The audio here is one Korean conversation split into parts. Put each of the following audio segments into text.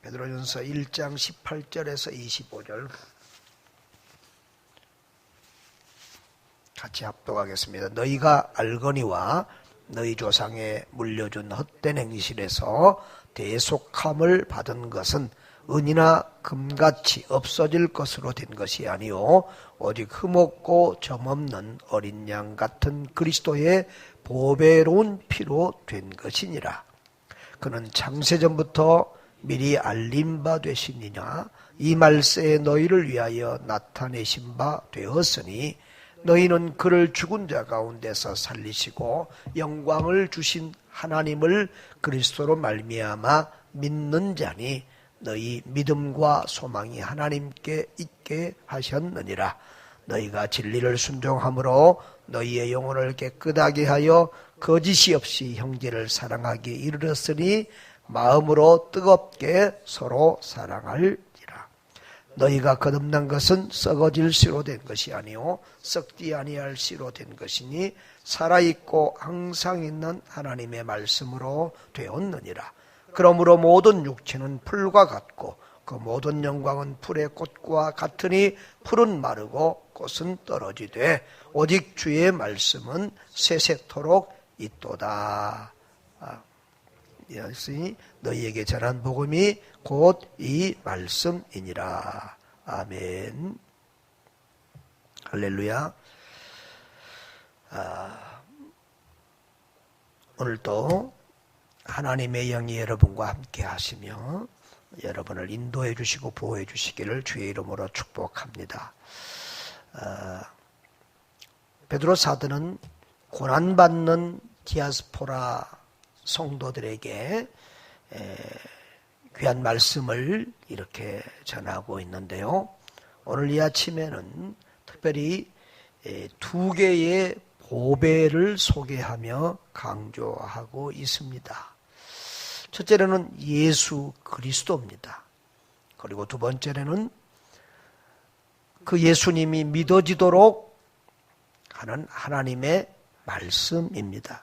베드로전서 1장 18절에서 25절 같이 합독하겠습니다. 너희가 알거니와 너희 조상에 물려준 헛된 행실에서 대속함을 받은 것은 은이나 금같이 없어질 것으로 된 것이 아니요 오직 흠없고 점없는 어린 양 같은 그리스도의 보배로운 피로 된 것이니라. 그는 창세전부터 미리 알림 바 되시니냐 이 말세에 너희를 위하여 나타내신 바 되었으니 너희는 그를 죽은 자 가운데서 살리시고 영광을 주신 하나님을 그리스도로 말미암아 믿는 자니 너희 믿음과 소망이 하나님께 있게 하셨느니라. 너희가 진리를 순종함으로 너희의 영혼을 깨끗하게 하여 거짓이 없이 형제를 사랑하기에 이르렀으니 마음으로 뜨겁게 서로 사랑할지라. 너희가 거듭난 것은 썩어질 씨로 된 것이 아니요 썩지 아니할 씨로 된 것이니 살아있고 항상 있는 하나님의 말씀으로 되었느니라. 그러므로 모든 육체는 풀과 같고 그 모든 영광은 풀의 꽃과 같으니 풀은 마르고 꽃은 떨어지되 오직 주의 말씀은 세세토록 있도다. 이었으니 너희에게 전한 복음이 곧 이 말씀이니라. 아멘. 할렐루야. 오늘도 하나님의 영이 여러분과 함께 하시며 여러분을 인도해 주시고 보호해 주시기를 주의 이름으로 축복합니다. 베드로 사도는 고난받는 디아스포라 성도들에게 귀한 말씀을 이렇게 전하고 있는데요. 오늘 이 아침에는 특별히 두 개의 보배를 소개하며 강조하고 있습니다. 첫째로는 예수 그리스도입니다. 그리고 두 번째로는 그 예수님이 믿어지도록 하는 하나님의 말씀입니다.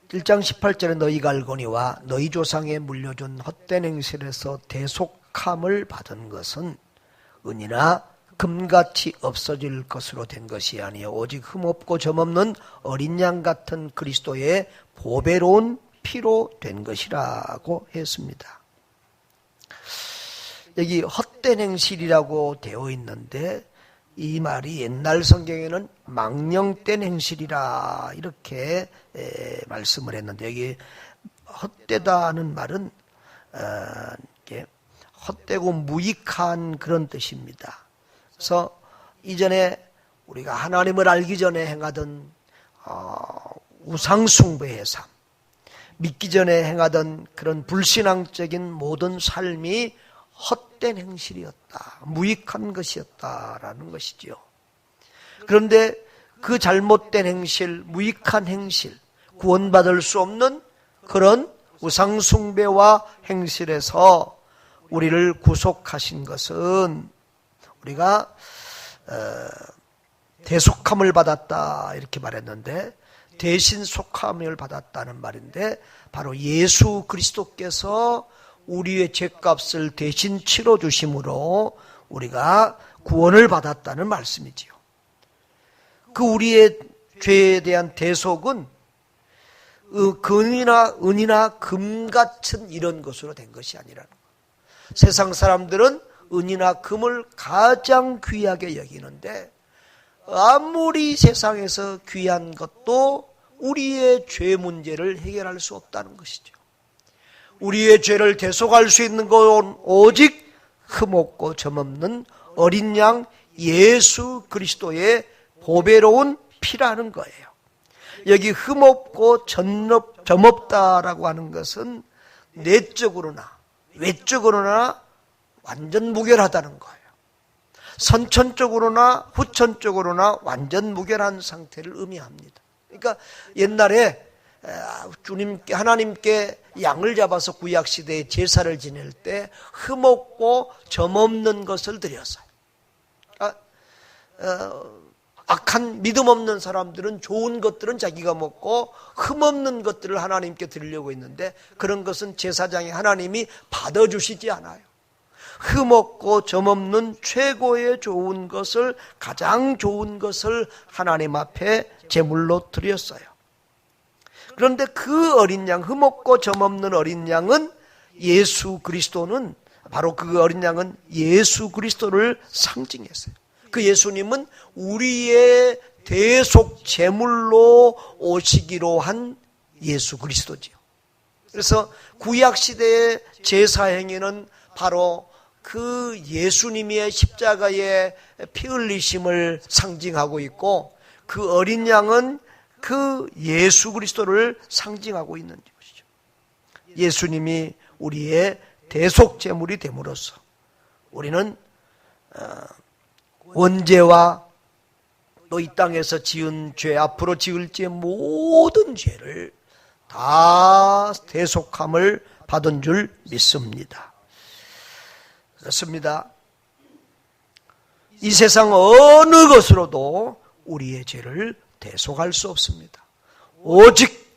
1장 18절에 너희가 알거니와 너희 조상에 물려준 헛된 행실에서 대속함을 받은 것은 은이나 금같이 없어질 것으로 된 것이 아니요 오직 흠없고 점없는 어린 양 같은 그리스도의 보배로운 피로 된 것이라고 했습니다. 여기 헛된 행실이라고 되어 있는데 이 말이 옛날 성경에는 망령된 행실이라 이렇게 말씀을 했는데 여기 헛되다는 말은 헛되고 무익한 그런 뜻입니다. 그래서 이전에 우리가 하나님을 알기 전에 행하던 우상숭배의 삶, 믿기 전에 행하던 그런 불신앙적인 모든 삶이 헛된 행실이었다, 무익한 것이었다라는 것이지요. 그런데 그 잘못된 행실, 무익한 행실, 구원받을 수 없는 그런 우상숭배와 행실에서 우리를 구속하신 것은 우리가 대속함을 받았다 이렇게 말했는데 대신 속함을 받았다는 말인데 바로 예수 그리스도께서 우리의 죄값을 대신 치러주심으로 우리가 구원을 받았다는 말씀이지요. 그 우리의 죄에 대한 대속은 은이나 금 같은 이런 것으로 된 것이 아니라는 거예요. 세상 사람들은 은이나 금을 가장 귀하게 여기는데 아무리 세상에서 귀한 것도 우리의 죄 문제를 해결할 수 없다는 것이죠. 우리의 죄를 대속할 수 있는 건 오직 흠없고 점없는 어린 양 예수 그리스도의 보배로운 피라는 거예요. 여기 흠없고 점없다라고 하는 것은 내적으로나 외적으로나 완전 무결하다는 거예요. 선천적으로나 후천적으로나 완전 무결한 상태를 의미합니다. 그러니까 옛날에 하나님께 양을 잡아서 구약시대에 제사를 지낼 때 흠없고 점없는 것을 드렸어요. 악한 믿음 없는 사람들은 좋은 것들은 자기가 먹고 흠없는 것들을 하나님께 드리려고 했는데 그런 것은 제사장이 하나님이 받아주시지 않아요. 흠없고 점없는 최고의 좋은 것을, 가장 좋은 것을 하나님 앞에 제물로 드렸어요. 그런데 그 어린 양, 흠없고 점없는 어린 양은 예수 그리스도는, 바로 그 어린 양은 예수 그리스도를 상징했어요. 그 예수님은 우리의 대속 제물로 오시기로 한 예수 그리스도지요. 그래서 구약시대의 제사행위는 바로 그 예수님의 십자가의 피 흘리심을 상징하고 있고, 그 어린 양은 그 예수 그리스도를 상징하고 있는 것이죠. 예수님이 우리의 대속 제물이 됨으로써 우리는 원죄와 또 이 땅에서 지은 죄, 앞으로 지을 죄 모든 죄를 다 대속함을 받은 줄 믿습니다. 그렇습니다. 이 세상 어느 것으로도 우리의 죄를 대속할 수 없습니다. 오직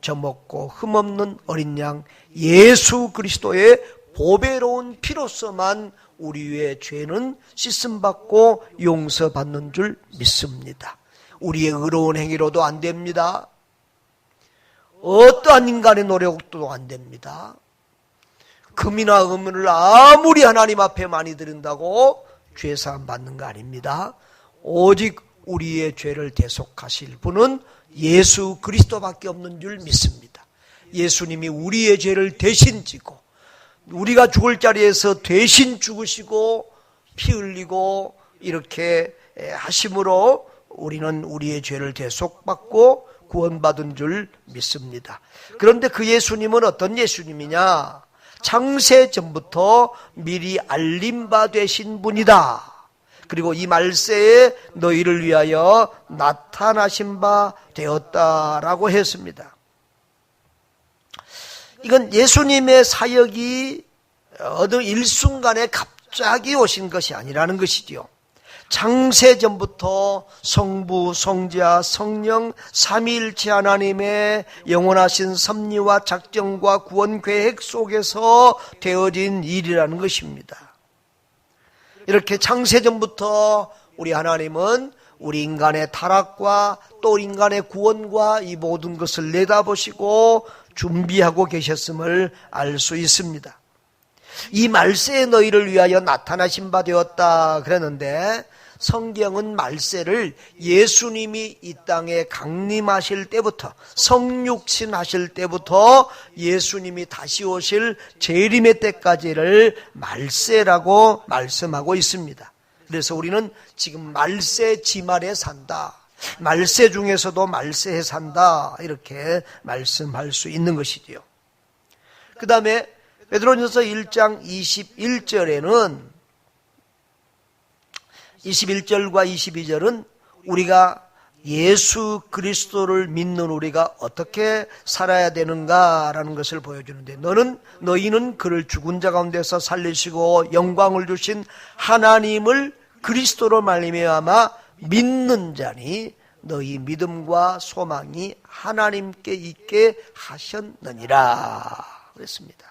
점없고 흠없는 어린 양 예수 그리스도의 보배로운 피로서만 우리의 죄는 씻음받고 용서받는 줄 믿습니다. 우리의 의로운 행위로도 안 됩니다. 어떠한 인간의 노력도 안 됩니다. 금이나 은을 아무리 하나님 앞에 많이 드린다고 죄사함 받는 거 아닙니다. 오직 우리의 죄를 대속하실 분은 예수 그리스도밖에 없는 줄 믿습니다. 예수님이 우리의 죄를 대신 지고 우리가 죽을 자리에서 대신 죽으시고 피 흘리고 이렇게 하심으로 우리는 우리의 죄를 대속받고 구원받은 줄 믿습니다. 그런데 그 예수님은 어떤 예수님이냐? 창세전부터 미리 알림 바 되신 분이다. 그리고 이 말세에 너희를 위하여 나타나신 바 되었다라고 했습니다. 이건 예수님의 사역이 어느 일순간에 갑자기 오신 것이 아니라는 것이지요. 창세전부터 성부, 성자, 성령 삼위일체 하나님의 영원하신 섭리와 작정과 구원 계획 속에서 되어진 일이라는 것입니다. 이렇게 창세전부터 우리 하나님은 우리 인간의 타락과 또 인간의 구원과 이 모든 것을 내다보시고 준비하고 계셨음을 알 수 있습니다. 이 말세에 너희를 위하여 나타나신 바 되었다 그랬는데, 성경은 말세를 예수님이 이 땅에 강림하실 때부터, 성육신 하실 때부터 예수님이 다시 오실 재림의 때까지를 말세라고 말씀하고 있습니다. 그래서 우리는 지금 말세 지말에 산다, 말세 중에서도 말세에 산다, 이렇게 말씀할 수 있는 것이지요. 그 다음에 베드로전서 1장 21절에는 21절과 22절은 우리가 예수 그리스도를 믿는 우리가 어떻게 살아야 되는가라는 것을 보여주는데, 너희는 그를 죽은 자 가운데서 살리시고 영광을 주신 하나님을 그리스도로 말미암아 믿는 자니 너희 믿음과 소망이 하나님께 있게 하셨느니라 그랬습니다.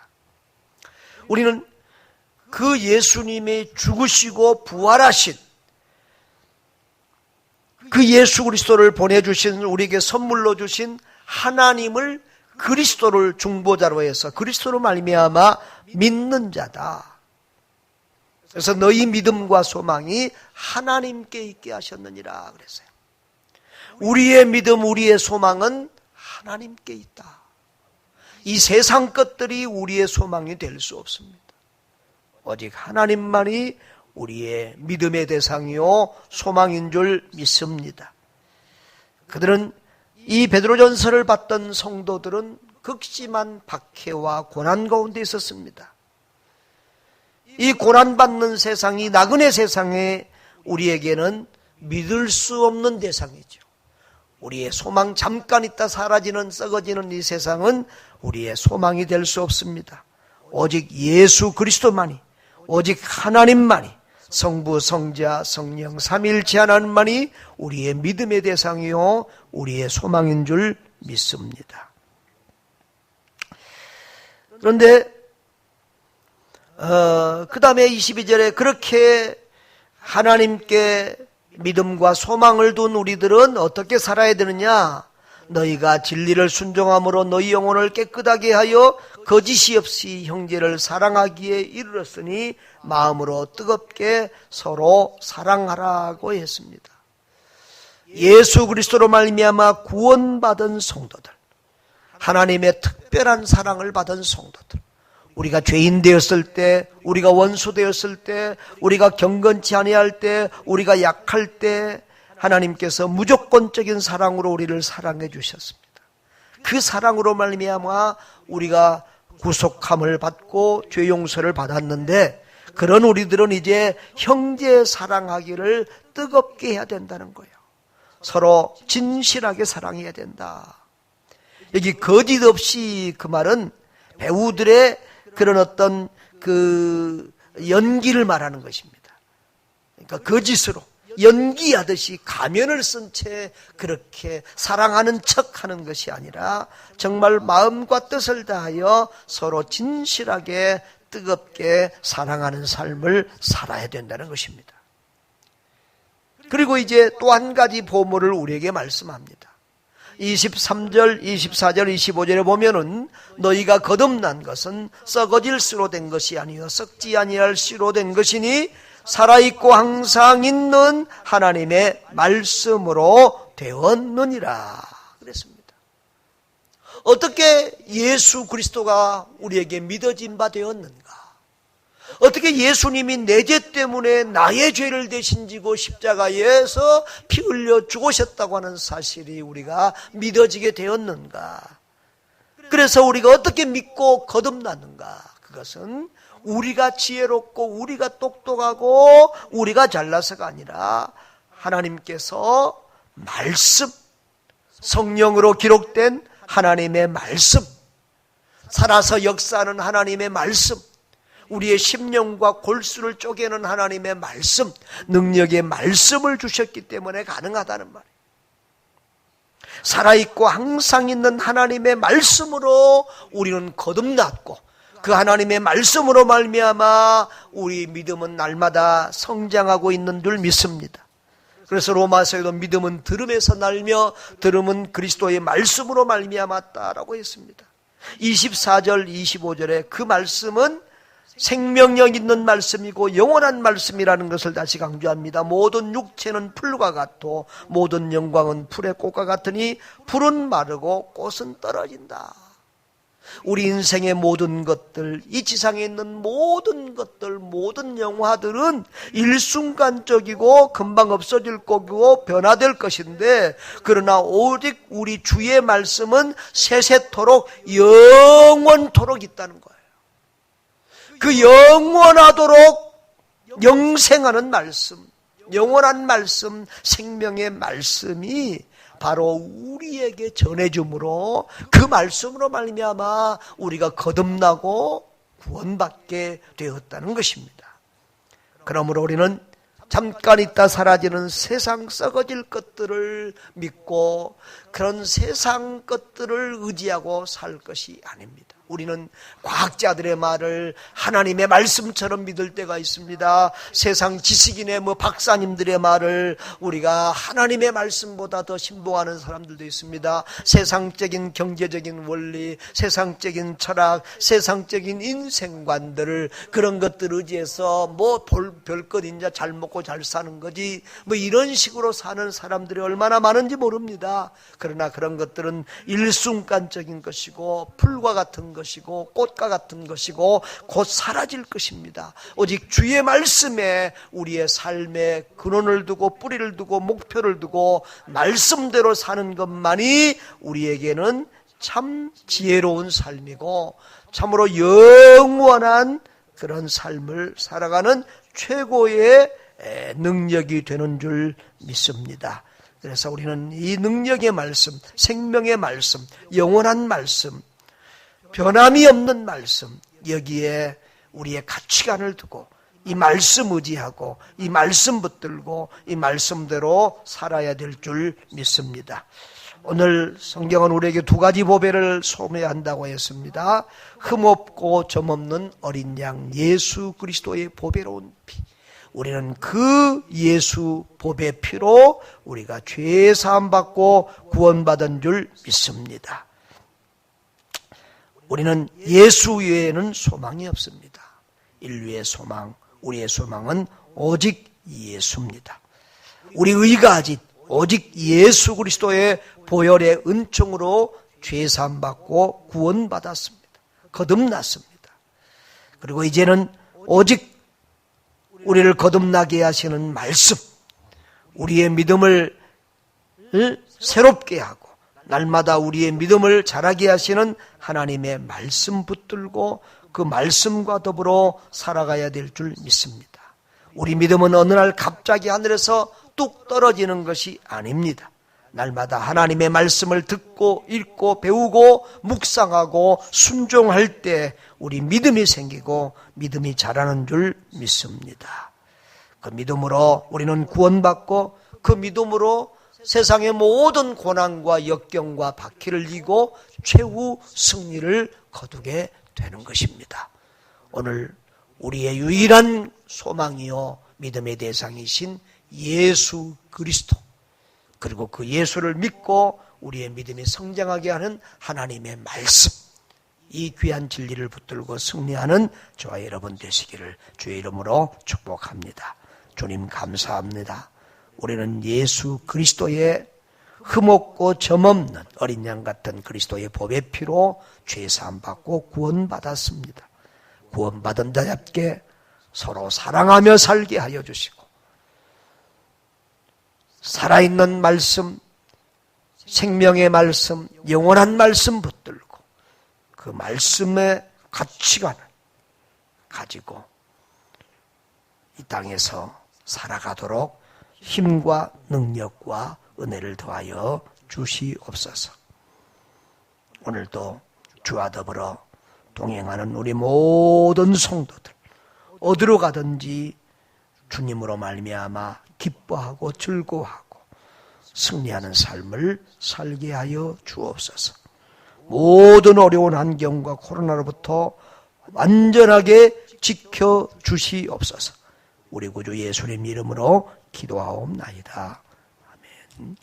우리는 그 예수님이 죽으시고 부활하신 그 예수 그리스도를 보내주신, 우리에게 선물로 주신 하나님을, 그리스도를 중보자로 해서 그리스도로 말미암아 믿는 자다. 그래서 너희 믿음과 소망이 하나님께 있게 하셨느니라 그랬어요. 우리의 믿음, 우리의 소망은 하나님께 있다. 이 세상 것들이 우리의 소망이 될 수 없습니다. 오직 하나님만이 우리의 믿음의 대상이요 소망인 줄 믿습니다. 그들은, 이 베드로전서를 받던 성도들은 극심한 박해와 고난 가운데 있었습니다. 이 고난받는 세상이, 나그네 세상에 우리에게는 믿을 수 없는 대상이죠. 우리의 소망, 잠깐 있다 사라지는, 썩어지는 이 세상은 우리의 소망이 될 수 없습니다. 오직 예수 그리스도만이, 오직 하나님만이 성부, 성자, 성령 삼위일체 하나님만이 우리의 믿음의 대상이요 우리의 소망인 줄 믿습니다. 그런데 그 다음에 22절에 그렇게 하나님께 믿음과 소망을 둔 우리들은 어떻게 살아야 되느냐? 너희가 진리를 순종함으로 너희 영혼을 깨끗하게 하여 거짓이 없이 형제를 사랑하기에 이르렀으니 마음으로 뜨겁게 서로 사랑하라고 했습니다. 예수 그리스도로 말미암아 구원받은 성도들, 하나님의 특별한 사랑을 받은 성도들, 우리가 죄인 되었을 때, 우리가 원수 되었을 때, 우리가 경건치 아니할 때, 우리가 약할 때 하나님께서 무조건적인 사랑으로 우리를 사랑해 주셨습니다. 그 사랑으로 말미암아 우리가 구속함을 받고 죄 용서를 받았는데, 그런 우리들은 이제 형제 사랑하기를 뜨겁게 해야 된다는 거예요. 서로 진실하게 사랑해야 된다. 여기 거짓 없이 그 말은 배우들의 그런 어떤 그 연기를 말하는 것입니다. 그러니까 거짓으로 연기하듯이 가면을 쓴 채 그렇게 사랑하는 척하는 것이 아니라 정말 마음과 뜻을 다하여 서로 진실하게 뜨겁게 사랑하는 삶을 살아야 된다는 것입니다. 그리고 이제 또 한 가지 보물을 우리에게 말씀합니다. 23절, 24절, 25절에 보면은 너희가 거듭난 것은 썩어질 씨로 된 것이 아니요 썩지 아니할 씨로 된 것이니 살아있고 항상 있는 하나님의 말씀으로 되었느니라 그랬습니다. 어떻게 예수 그리스도가 우리에게 믿어진 바 되었는가? 어떻게 예수님이 내 죄 때문에 나의 죄를 대신 지고 십자가에서 피 흘려 죽으셨다고 하는 사실이 우리가 믿어지게 되었는가? 그래서 우리가 어떻게 믿고 거듭났는가? 그것은 우리가 지혜롭고 우리가 똑똑하고 우리가 잘나서가 아니라 하나님께서 말씀, 성령으로 기록된 하나님의 말씀, 살아서 역사하는 하나님의 말씀, 우리의 심령과 골수를 쪼개는 하나님의 말씀, 능력의 말씀을 주셨기 때문에 가능하다는 말이에요. 살아있고 항상 있는 하나님의 말씀으로 우리는 거듭났고 그 하나님의 말씀으로 말미암아 우리 믿음은 날마다 성장하고 있는 줄 믿습니다. 그래서 로마서에도 믿음은 들음에서 날며 들음은 그리스도의 말씀으로 말미암았다라고 했습니다. 24절 25절에 그 말씀은 생명력 있는 말씀이고 영원한 말씀이라는 것을 다시 강조합니다. 모든 육체는 풀과 같고 모든 영광은 풀의 꽃과 같으니 풀은 마르고 꽃은 떨어진다. 우리 인생의 모든 것들, 이 지상에 있는 모든 것들, 모든 영화들은 일순간적이고 금방 없어질 거고 변화될 것인데, 그러나 오직 우리 주의 말씀은 세세토록 영원토록 있다는 거예요. 그 영원하도록 영생하는 말씀, 영원한 말씀, 생명의 말씀이 바로 우리에게 전해줌으로 그 말씀으로 말미암아 우리가 거듭나고 구원받게 되었다는 것입니다. 그러므로 우리는 잠깐 있다 사라지는 세상 썩어질 것들을 믿고 그런 세상 것들을 의지하고 살 것이 아닙니다. 우리는 과학자들의 말을 하나님의 말씀처럼 믿을 때가 있습니다. 세상 지식인의 박사님들의 말을 우리가 하나님의 말씀보다 더 신봉하는 사람들도 있습니다. 세상적인 경제적인 원리, 세상적인 철학, 세상적인 인생관들을 그런 것들 의지해서 별것 이제 잘 먹고 잘 사는 거지 이런 식으로 사는 사람들이 얼마나 많은지 모릅니다. 그러나 그런 것들은 일순간적인 것이고 풀과 같은 것이고 꽃과 같은 것이고 곧 사라질 것입니다. 오직 주의 말씀에 우리의 삶에 근원을 두고 뿌리를 두고 목표를 두고 말씀대로 사는 것만이 우리에게는 참 지혜로운 삶이고 참으로 영원한 그런 삶을 살아가는 최고의 능력이 되는 줄 믿습니다. 그래서 우리는 이 능력의 말씀, 생명의 말씀, 영원한 말씀, 변함이 없는 말씀, 여기에 우리의 가치관을 두고 이 말씀 의지하고 이 말씀 붙들고 이 말씀대로 살아야 될 줄 믿습니다. 오늘 성경은 우리에게 두 가지 보배를 소개한다고 했습니다. 흠없고 점없는 어린 양 예수 그리스도의 보배로운 피. 우리는 그 예수 보배 피로 우리가 죄 사함 받고 구원받은 줄 믿습니다. 우리는 예수 외에는 소망이 없습니다. 인류의 소망, 우리의 소망은 오직 예수입니다. 우리 의가 아직 오직 예수 그리스도의 보혈의 은총으로 죄 사함 받고 구원받았습니다. 거듭났습니다. 그리고 이제는 오직 우리를 거듭나게 하시는 말씀, 우리의 믿음을 새롭게 하고 날마다 우리의 믿음을 자라게 하시는 하나님의 말씀 붙들고 그 말씀과 더불어 살아가야 될 줄 믿습니다. 우리 믿음은 어느 날 갑자기 하늘에서 뚝 떨어지는 것이 아닙니다. 날마다 하나님의 말씀을 듣고 읽고 배우고 묵상하고 순종할 때 우리 믿음이 생기고 믿음이 자라는 줄 믿습니다. 그 믿음으로 우리는 구원받고 그 믿음으로 세상의 모든 고난과 역경과 바퀴를 이기고 최후 승리를 거두게 되는 것입니다. 오늘 우리의 유일한 소망이요 믿음의 대상이신 예수 그리스도, 그리고 그 예수를 믿고 우리의 믿음이 성장하게 하는 하나님의 말씀, 이 귀한 진리를 붙들고 승리하는 저와 여러분 되시기를 주의 이름으로 축복합니다. 주님 감사합니다. 우리는 예수 그리스도의 흠없고 점없는 어린 양 같은 그리스도의 보배 피로 죄사함 받고 구원받았습니다. 구원받은 자답게 서로 사랑하며 살게 하여 주시고 살아있는 말씀, 생명의 말씀, 영원한 말씀 붙들고 그 말씀의 가치관을 가지고 이 땅에서 살아가도록 힘과 능력과 은혜를 더하여 주시옵소서. 오늘도 주와 더불어 동행하는 우리 모든 성도들 어디로 가든지 주님으로 말미암아 기뻐하고 즐거워하고 승리하는 삶을 살게 하여 주옵소서. 모든 어려운 환경과 코로나로부터 완전하게 지켜주시옵소서. 우리 구주 예수님 이름으로 기도하옵나이다. 아멘.